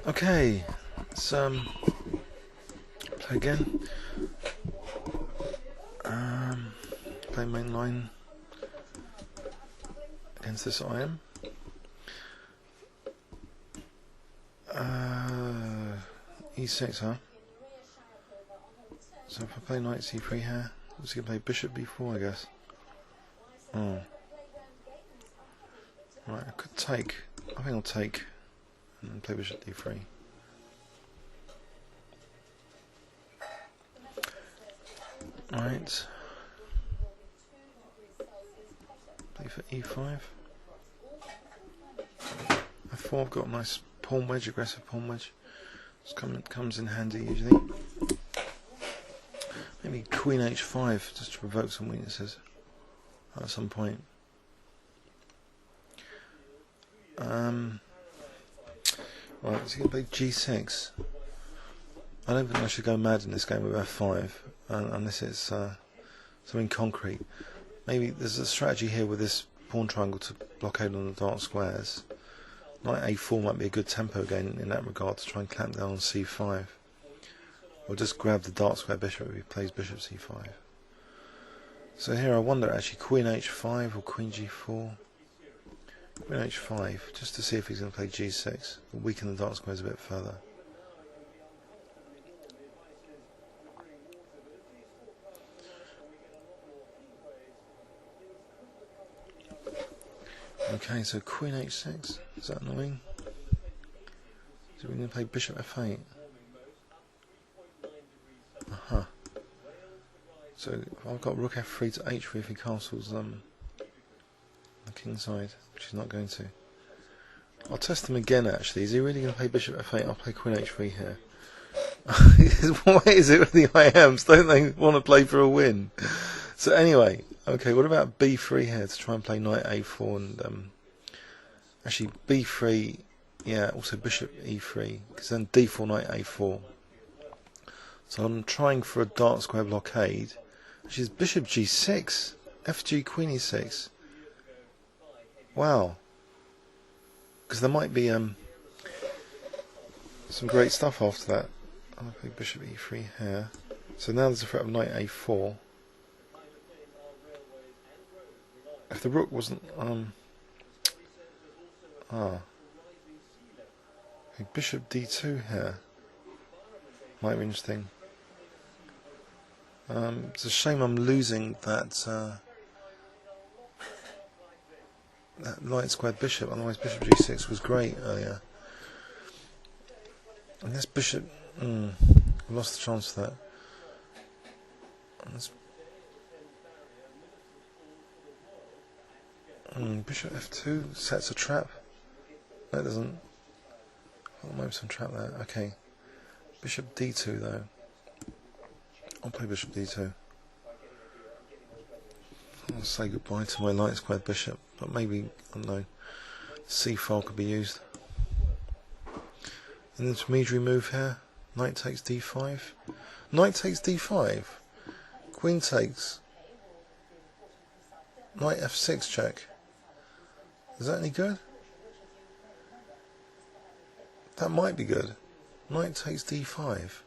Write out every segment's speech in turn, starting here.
Okay, let's play again. Play main line against this IM. E6, huh? So if I play knight c3 here, I'm just going to play bishop b4, I guess. Oh. Right, I could take. I think I'll take and then play bishop d3. Right. Play for e5. f4, I've got a nice pawn wedge, aggressive pawn wedge. Comes in handy usually. Maybe queen h5 just to provoke some weaknesses at some point. Right, so you can play g6. I don't think I should go mad in this game with f5 unless it's something concrete. Maybe there's a strategy here with this pawn triangle to blockade on the dark squares. Knight a4 might be a good tempo game in that regard to try and clamp down on c5. Or just grab the dark square bishop if he plays bishop c5. So here I wonder actually queen h5 or queen g4. Queen h5 just to see if he's going to play g6. Weaken the dark squares a bit further. Okay, so queen h6, is that annoying? So we're going to play bishop f8. Aha. So I've got rook f3 to h3 if he castles the king side, which he's not going to. I'll test him again actually. Is he really going to play bishop f8? I'll play queen h3 here. Why is it with the IMs? Don't they want to play for a win? So anyway, okay, what about b3 here to try and play knight a4 and actually b3, yeah, also bishop e3, because then d4 knight a4. So I'm trying for a dark square blockade, which is bishop g6, fg queen e6. Wow, because there might be some great stuff after that. I'll play bishop e3 here. So now there's a threat of knight a4. If the rook wasn't okay, bishop d2 here might be interesting. It's a shame I'm losing that that light squared bishop. Otherwise, bishop g6 was great earlier. And this bishop, I lost the chance for that. And this, bishop f2 sets a trap. No, it doesn't. Oh, maybe some trap there. Okay. Bishop d2 though. I'll play bishop d2. I'll say goodbye to my light squared bishop, but maybe, I don't know, c file could be used. An intermediary move here. Knight takes d5. Knight takes d5. Queen takes. Knight f6 check. Is that any good? That might be good. Knight takes d5.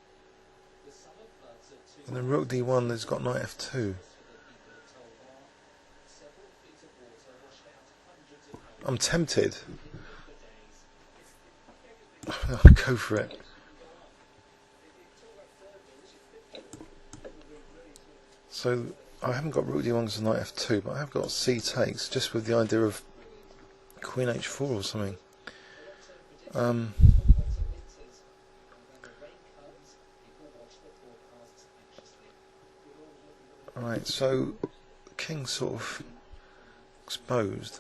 And then rook d1 has got knight f2. I'm tempted. I'll go for it. So I haven't got rook d1 because of knight f2, but I have got c takes, just with the idea of queen h4 or something. Right, so the king's sort of exposed,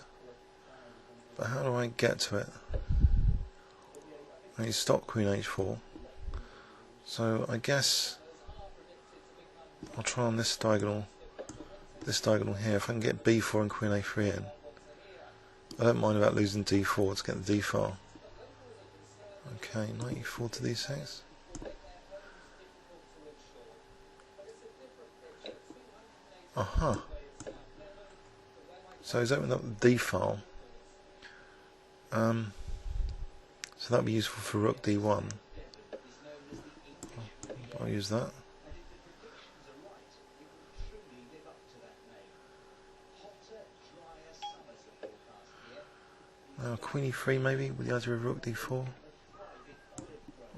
but how do I get to it? I need to stop queen h4, so I guess I'll try on this diagonal here. If I can get b4 and queen a3 in, I don't mind about losing d4 to get the d file. Okay, knight e4 to d6. Aha. So he's opened up the d file. So So that'll be useful for rook d1. I'll use that. Now queen e3 maybe with the idea of rook d4.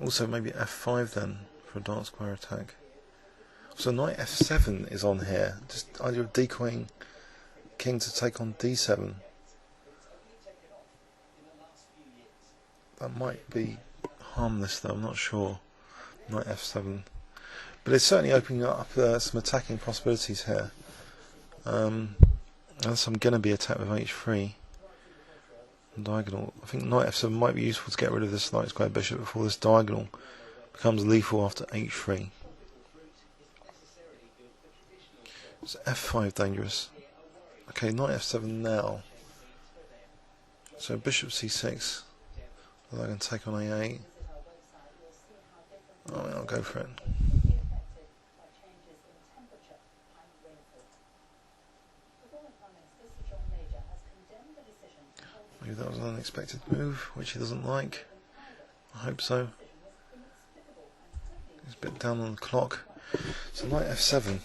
Also maybe f5 then for a dark square attack. So knight f7 is on here. Just the idea of decoying king to take on d7. That might be harmless though, I'm not sure. Knight f7. But it's certainly opening up some attacking possibilities here. Unless I'm going to be attacked with h3. Diagonal. I think knight f7 might be useful to get rid of this light square bishop before this diagonal becomes lethal after h3. So f5 dangerous. Okay, knight f7 now. So bishop c6. I can take on a8. Oh, I'll go for it. Maybe that was an unexpected move, which he doesn't like. I hope so. He's a bit down on the clock. So knight f7.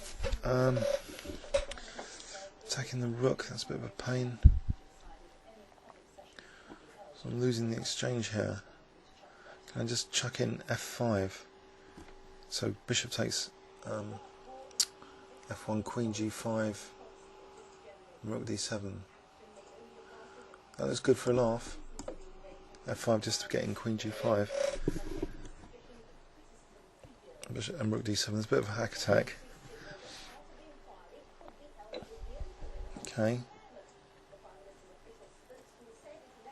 Attacking the rook, that's a bit of a pain. So I'm losing the exchange here. Can I just chuck in f5? So bishop takes f1 queen g5, rook d7. That looks good for a laugh. f5 just to get in queen g5. And rook d7. There's a bit of a hack attack. Okay.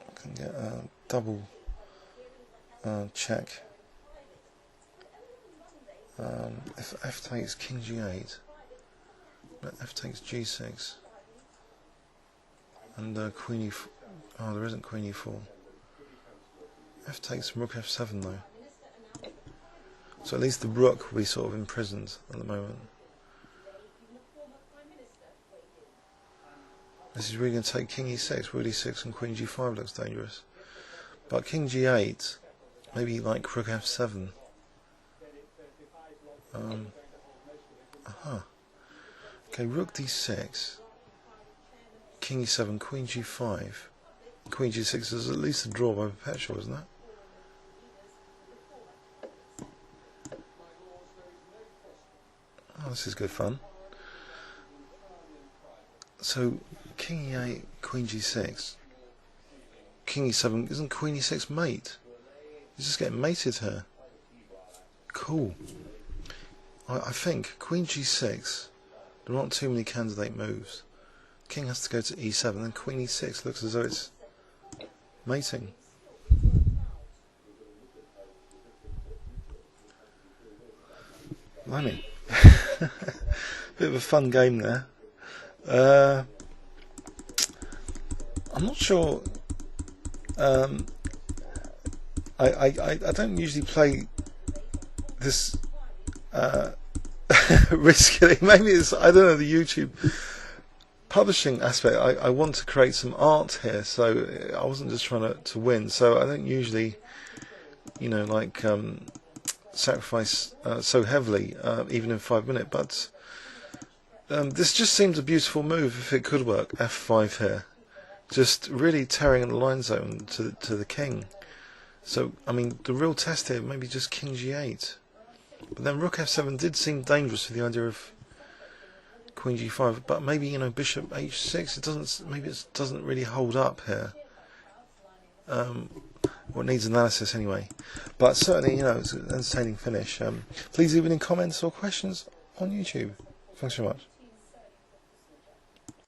I can get a double check. If f takes king g8, but f takes g6, and queen e4. Oh, there isn't queen e4. F takes rook f7 though. So at least the rook will be sort of imprisoned at the moment. This is really going to take king e6, rook e6 and queen g5 looks dangerous. But king g8, maybe like rook f7. Okay, rook d6, king e7, queen g5, queen g6 is at least a draw by perpetual, isn't it? Oh, this is good fun. So, king e8, queen g6, king e7, isn't queen e6 mate? He's just getting mated here. Cool. I think queen g6, there aren't too many candidate moves. King has to go to e7, then queen e6 looks as though it's mating. Blimey. Bit of a fun game there. I'm not sure. I don't usually play this riskily. Maybe it's, I don't know, the YouTube publishing aspect. I want to create some art here, so I wasn't just trying to win. So I don't usually, you know, like sacrifice so heavily, even in 5 minutes. But this just seems a beautiful move if it could work. f5 here, just really tearing the line zone to the king. So I mean, the real test here maybe just king g8. But then rook f7 did seem dangerous with the idea of queen g5. But maybe, you know, bishop h6. It doesn't. Maybe it doesn't really hold up here. Well, it needs analysis anyway. But certainly, you know, it's an entertaining finish. Please leave any comments or questions on YouTube. Thanks very much.